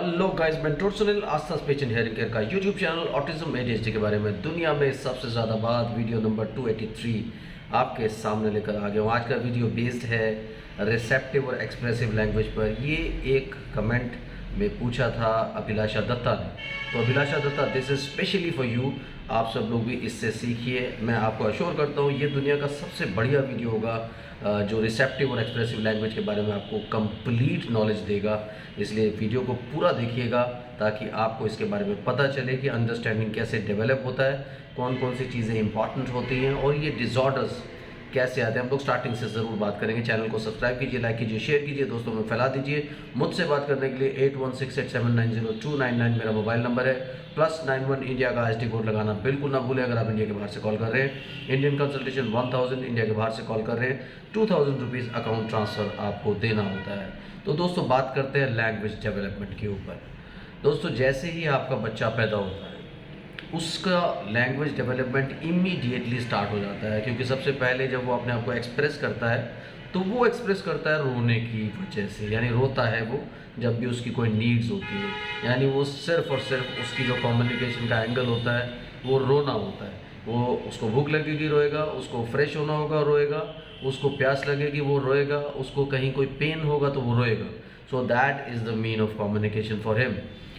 Hello guys, मैं doctor Sunil Aastha speech and hearing care का YouTube channel autism ADHD के बारे में दुनिया में सबसे ज़्यादा बात वीडियो नंबर 283 आपके सामने लेकर आ गया हूँ। आज का वीडियो बेस्ड है रिसेप्टिव और एक्सप्रेसिव लैंग्वेज पर। ये एक कमेंट में पूछा था अभिलाषा दत्ता ने। तो Abhilasha Datta, this is specially for you. आप सब लोग भी इससे सीखिए। मैं आपको अश्योर करता हूँ ये दुनिया का सबसे बढ़िया वीडियो होगा जो रिसेप्टिव और एक्सप्रेसिव लैंग्वेज के बारे में आपको कंप्लीट नॉलेज देगा। इसलिए वीडियो को पूरा देखिएगा ताकि आपको इसके बारे में पता चले कि अंडरस्टैंडिंग कैसे डेवलप होता है, कौन कौन सी चीज़ें इंपॉर्टेंट होती हैं और ये डिसऑर्डर्स कैसे आते हैं। हम लोग स्टार्टिंग से ज़रूर बात करेंगे। चैनल को सब्सक्राइब कीजिए, लाइक कीजिए, शेयर कीजिए, दोस्तों में फैला दीजिए। मुझसे बात करने के लिए 8168790299 मेरा मोबाइल नंबर है। +91 इंडिया का SD कोड लगाना बिल्कुल ना भूलें। अगर आप इंडिया के बाहर से कॉल कर रहे हैं, इंडियन कंसल्टेशन 1000, इंडिया के बाहर से कॉल कर रहे हैं 2000 रुपीज़ अकाउंट ट्रांसफ़र आपको देना होता है। तो दोस्तों बात करते हैं लैंग्वेज डेवलपमेंट के ऊपर। दोस्तों जैसे ही आपका बच्चा पैदा होता है उसका लैंग्वेज डेवलपमेंट इमीडिएटली स्टार्ट हो जाता है, क्योंकि सबसे पहले जब वो अपने आप को एक्सप्रेस करता है तो वो एक्सप्रेस करता है रोने की वजह से। यानी रोता है वो जब भी उसकी कोई नीड्स होती है, यानी वो सिर्फ और सिर्फ उसकी जो कम्युनिकेशन का एंगल होता है वो रोना होता है। वो उसको भूख लगेगी रोएगा, उसको फ्रेश होना होगा रोएगा, उसको प्यास लगेगी वो रोएगा, उसको कहीं कोई पेन होगा तो वो रोएगा। So that is the mean of communication for him.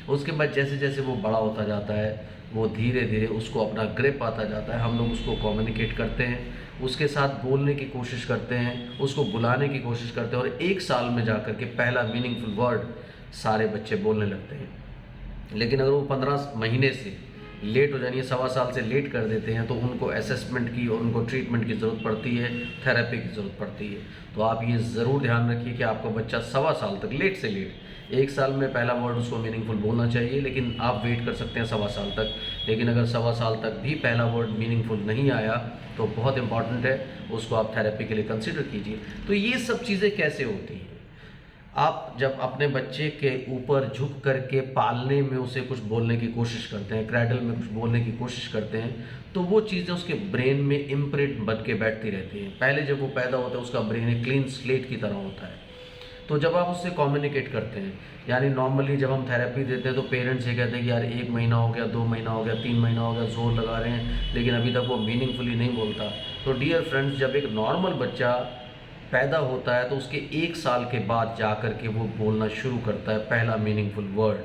उसके बाद जैसे जैसे वो बड़ा होता जाता है वो धीरे धीरे उसको अपना ग्रिप आता जाता है। हम लोग उसको कम्युनिकेट करते हैं, उसके साथ बोलने की कोशिश करते हैं, उसको बुलाने की कोशिश करते हैं और 1 साल में जाकर के पहला मीनिंगफुल वर्ड सारे बच्चे बोलने लगते हैं। लेकिन अगर वो 15 महीने से लेट हो जानी है, 1.25 साल से लेट कर देते हैं तो उनको असेसमेंट की और उनको ट्रीटमेंट की ज़रूरत पड़ती है, थेरेपी की ज़रूरत पड़ती है। तो आप ये ज़रूर ध्यान रखिए कि आपका बच्चा 1.25 साल तक, लेट से लेट 1 साल में पहला वर्ड उसको मीनिंगफुल बोलना चाहिए, लेकिन आप वेट कर सकते हैं 1.25 साल तक। लेकिन अगर 1.25 साल तक भी पहला वर्ड मीनिंगफुल नहीं आया तो बहुत इंपॉर्टेंट है, उसको आप थेरेपी के लिए कंसिडर कीजिए। तो ये सब चीज़ें कैसे होती हैं? आप जब अपने बच्चे के ऊपर झुक करके पालने में उसे कुछ बोलने की कोशिश करते हैं, क्रैडल में कुछ बोलने की कोशिश करते हैं, तो वो चीज़ें उसके ब्रेन में इम्प्रिंट बन के बैठती रहती हैं। पहले जब वो पैदा होता है उसका ब्रेन एक क्लीन स्लेट की तरह होता है। तो जब आप उससे कम्युनिकेट करते हैं, यानी नॉर्मली जब हम थेरेपी देते हैं तो पेरेंट्स ये कहते हैं कि यार 1 महीना हो गया, 2 महीना हो गया, 3 महीना हो गया, जोर लगा रहे हैं लेकिन अभी तक वो मीनिंगफुली नहीं बोलता। तो डियर फ्रेंड्स, जब एक नॉर्मल बच्चा पैदा होता है तो उसके 1 साल के बाद जा कर के वो बोलना शुरू करता है पहला मीनिंगफुल वर्ड।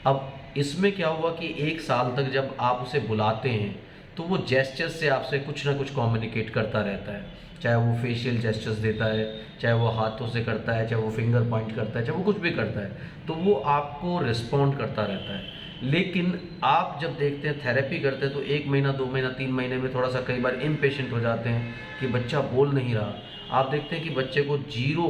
अब इसमें क्या हुआ कि 1 साल तक जब आप उसे बुलाते हैं तो वो जेस्चर्स से आपसे कुछ ना कुछ कम्युनिकेट करता रहता है, चाहे वो फेशियल जेस्चर्स देता है, चाहे वो हाथों से करता है, चाहे वो फिंगर पॉइंट करता है, चाहे वो कुछ भी करता है, तो वो आपको रिस्पॉन्ड करता रहता है। लेकिन आप जब देखते हैं थेरेपी करते हैं तो 1 महीना, 2 महीना, 3 महीने में थोड़ा सा कई बार इम्पेशेंट हो जाते हैं कि बच्चा बोल नहीं रहा। आप देखते हैं कि बच्चे को 0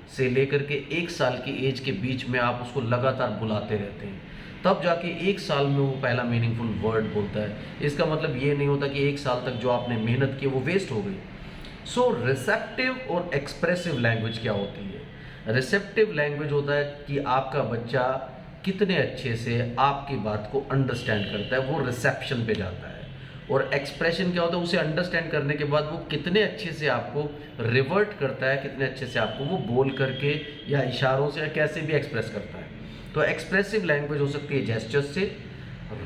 से लेकर के 1 साल की एज के बीच में आप उसको लगातार बुलाते रहते हैं, तब जाके 1 साल में वो पहला मीनिंगफुल वर्ड बोलता है। इसका मतलब ये नहीं होता कि 1 साल तक जो आपने मेहनत की वो वेस्ट हो गई। सो रिसेप्टिव और एक्सप्रेसिव लैंग्वेज क्या होती है? रिसेप्टिव लैंग्वेज होता है कि आपका बच्चा कितने अच्छे से आपकी बात को अंडरस्टैंड करता है, वो रिसेप्शन पे जाता है। और एक्सप्रेशन क्या होता है? उसे अंडरस्टैंड करने के बाद वो कितने अच्छे से आपको रिवर्ट करता है, कितने अच्छे से आपको वो बोल करके या इशारों से या कैसे भी एक्सप्रेस करता है। तो एक्सप्रेसिव लैंग्वेज हो सकती है जेस्चर्स से,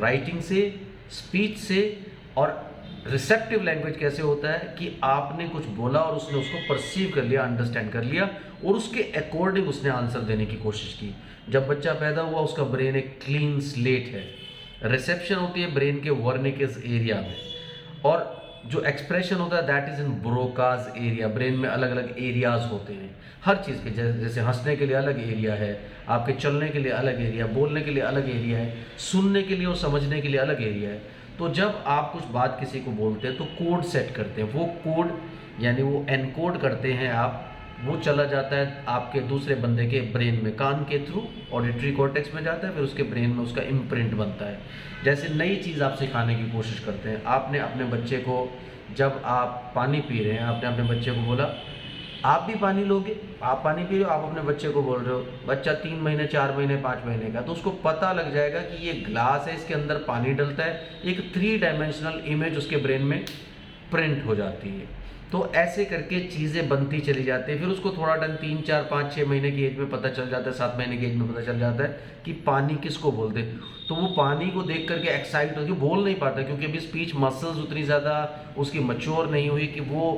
राइटिंग से, स्पीच से। और रिसेप्टिव लैंग्वेज कैसे होता है कि आपने कुछ बोला और उसने उसको परसीव कर लिया, अंडरस्टैंड कर लिया और उसके अकॉर्डिंग उसने आंसर देने की कोशिश की। जब बच्चा पैदा हुआ उसका ब्रेन एक क्लीन स्लेट है। रिसेप्शन होती है ब्रेन के वर्निकेस एरिया में, और जो एक्सप्रेशन होता है that is in Broca's area. Brain में अलग अलग एरियाज होते हैं हर चीज़ के, जैसे हंसने के लिए अलग एरिया है, आपके चलने के लिए अलग एरिया, बोलने के लिए अलग एरिया है, सुनने के लिए और समझने के लिए अलग एरिया है। तो जब आप कुछ बात किसी को बोलते हैं तो कोड सेट करते हैं, वो कोड यानी वो एनकोड करते हैं आप, वो चला जाता है आपके दूसरे बंदे के ब्रेन में, कान के थ्रू ऑडिटरी कॉर्टेक्स में जाता है, फिर उसके ब्रेन में उसका इम्प्रिंट बनता है। जैसे नई चीज़ आप सिखाने की कोशिश करते हैं, आपने अपने बच्चे को, जब आप पानी पी रहे हैं, आपने अपने बच्चे को बोला आप भी पानी लोगे, आप पानी पी रहे हो, आप अपने बच्चे को बोल रहे हो, बच्चा 3 महीने, 4 महीने, 5 महीने का, तो उसको पता लग जाएगा कि ये ग्लास है, इसके अंदर पानी डलता है। एक 3 डायमेंशनल इमेज उसके ब्रेन में प्रिंट हो जाती है। तो ऐसे करके चीज़ें बनती चली जाती है। फिर उसको थोड़ा टाइम 3, 4, 5, 6 महीने की एज में पता चल जाता है, 7 महीने की एज में पता चल जाता है कि पानी किसको बोलते हैं। तो वो पानी को देख करके एक्साइट होकर बोल नहीं पाता, क्योंकि अभी स्पीच मसल्स उतनी ज़्यादा उसकी मैच्योर नहीं हुई कि वो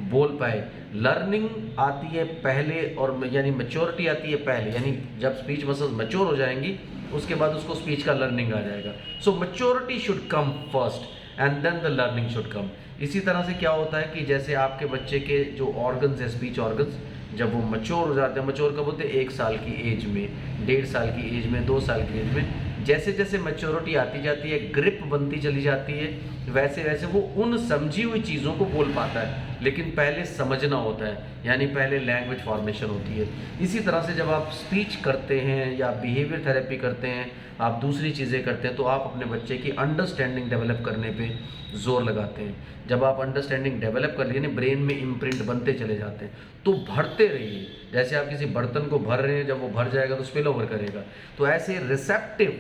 बोल पाए। लर्निंग आती है पहले, और यानी मैच्योरिटी आती है पहले, यानी जब स्पीच मसल्स मैच्योर हो जाएंगी उसके बाद उसको स्पीच का लर्निंग आ जाएगा। So maturity should come first and then the learning should come. इसी तरह से क्या होता है कि जैसे आपके बच्चे के जो ऑर्गन्स है, स्पीच ऑर्गन्स, जब वो मैच्योर हो जाते हैं, मैच्योर कब होते हैं? 1 साल की एज में, 1.5 साल की एज में, 2 साल की एज में, जैसे जैसे मैच्योरिटी आती जाती है, ग्रिप बनती चली जाती है, वैसे वैसे वो उन समझी हुई चीज़ों को बोल पाता है। लेकिन पहले समझना होता है, यानी पहले लैंग्वेज फॉर्मेशन होती है। इसी तरह से जब आप स्पीच करते हैं या बिहेवियर थेरेपी करते हैं, आप दूसरी चीज़ें करते हैं, तो आप अपने बच्चे की अंडरस्टैंडिंग डेवलप करने पे जोर लगाते हैं। जब आप अंडरस्टैंडिंग डेवलप कर लिए, ब्रेन में इम्प्रिंट बनते चले जाते हैं, तो भरते रहिए। जैसे आप किसी बर्तन को भर रहे हैं, जब वो भर जाएगा तो स्पिल ओवर करेगा। तो ऐसे रिसेप्टिव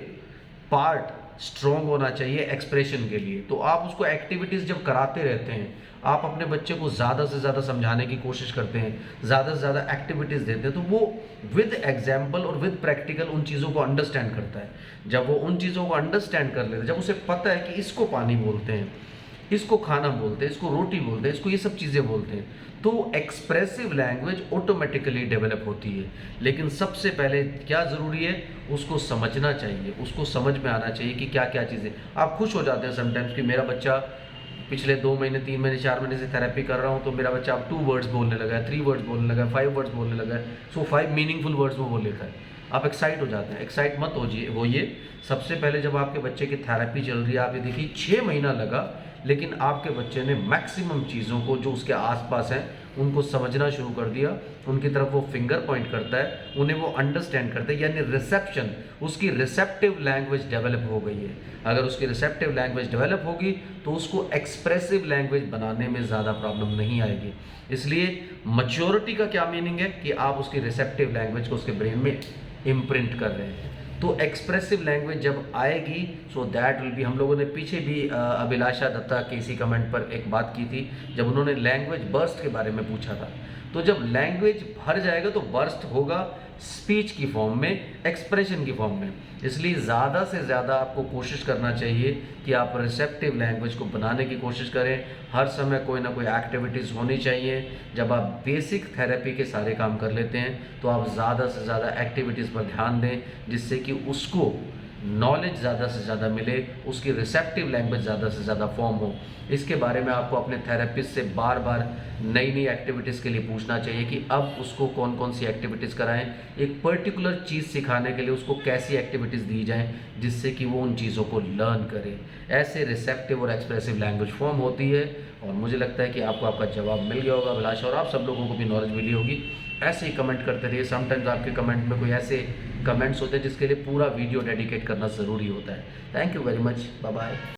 पार्ट स्ट्रॉन्ग होना चाहिए एक्सप्रेशन के लिए। तो आप उसको एक्टिविटीज़ जब कराते रहते हैं, आप अपने बच्चे को ज़्यादा से ज़्यादा समझाने की कोशिश करते हैं, ज़्यादा से ज़्यादा एक्टिविटीज़ देते हैं, तो वो विद एग्जाम्पल और विद प्रैक्टिकल उन चीज़ों को अंडरस्टैंड करता है। जब वो उन चीज़ों को अंडरस्टैंड कर लेता है, जब उसे पता है कि इसको पानी बोलते हैं, इसको खाना बोलते हैं, इसको रोटी बोलते हैं, इसको ये सब चीज़ें बोलते हैं, तो एक्सप्रेसिव लैंग्वेज ऑटोमेटिकली डेवलप होती है। लेकिन सबसे पहले क्या ज़रूरी है? उसको समझना चाहिए, उसको समझ में आना चाहिए कि क्या क्या चीज़ें। आप खुश हो जाते हैं समटाइम्स कि मेरा बच्चा पिछले 2 महीने, 3 महीने, 4 महीने से थेरेपी कर रहा हूँ, तो मेरा बच्चा अब 2 वर्ड्स बोलने लगा है, 3 वर्ड्स बोलने लगा है, 5 वर्ड्स बोलने लगा है। सो 5 मीनिंगफुल वर्ड्स वो बोल लेता है। आप एक्साइट हो जाते हैं। एक्साइट मत होइए। सबसे पहले जब आपके बच्चे की थेरेपी चल रही है, आप ये देखिए 6 महीना लगा, लेकिन आपके बच्चे ने मैक्सिमम चीज़ों को जो उसके आसपास हैं उनको समझना शुरू कर दिया। उनकी तरफ वो फिंगर पॉइंट करता है, उन्हें वो अंडरस्टैंड करता है, यानी रिसेप्शन, उसकी रिसेप्टिव लैंग्वेज डेवलप हो गई है। अगर उसकी रिसेप्टिव लैंग्वेज डेवलप होगी तो उसको एक्सप्रेसिव लैंग्वेज बनाने में ज़्यादा प्रॉब्लम नहीं आएगी। इसलिए मैच्योरिटी का क्या मीनिंग है कि आप उसकी रिसेप्टिव लैंग्वेज को उसके ब्रेन में इम्प्रिंट कर रहे हैं। तो एक्सप्रेसिव लैंग्वेज जब आएगी, सो दैट विल बी, हम लोगों ने पीछे भी अभिलाषा दत्ता के इसी कमेंट पर एक बात की थी, जब उन्होंने लैंग्वेज बर्स्ट के बारे में पूछा था। तो जब लैंग्वेज भर जाएगा तो बर्स्ट होगा स्पीच की फॉर्म में, एक्सप्रेशन की फॉर्म में। इसलिए ज़्यादा से ज़्यादा आपको कोशिश करना चाहिए कि आप रिसेप्टिव लैंग्वेज को बनाने की कोशिश करें। हर समय कोई ना कोई एक्टिविटीज़ होनी चाहिए। जब आप बेसिक थेरेपी के सारे काम कर लेते हैं तो आप ज़्यादा से ज़्यादा एक्टिविटीज़ पर ध्यान दें, जिससे कि उसको नॉलेज ज़्यादा से ज़्यादा मिले, उसकी रिसेप्टिव लैंग्वेज ज़्यादा से ज़्यादा फॉर्म हो। इसके बारे में आपको अपने थेरेपिस्ट से बार बार नई नई एक्टिविटीज़ के लिए पूछना चाहिए कि अब उसको कौन कौन सी एक्टिविटीज़ कराएं, एक पर्टिकुलर चीज़ सिखाने के लिए उसको कैसी एक्टिविटीज़ दी जाएं जिससे कि वो उन चीज़ों को लर्न करे। ऐसे रिसेप्टिव और एक्सप्रेसिव लैंग्वेज फॉर्म होती है। और मुझे लगता है कि आपको आपका जवाब मिल गया होगा अभिलाषा, और आप सब लोगों को भी नॉलेज मिली होगी। ऐसे ही कमेंट करते रहिए। समटाइम्स आपके कमेंट में कोई ऐसे कमेंट्स होते हैं जिसके लिए पूरा वीडियो डेडिकेट करना ज़रूरी होता है। Thank you very much, bye bye.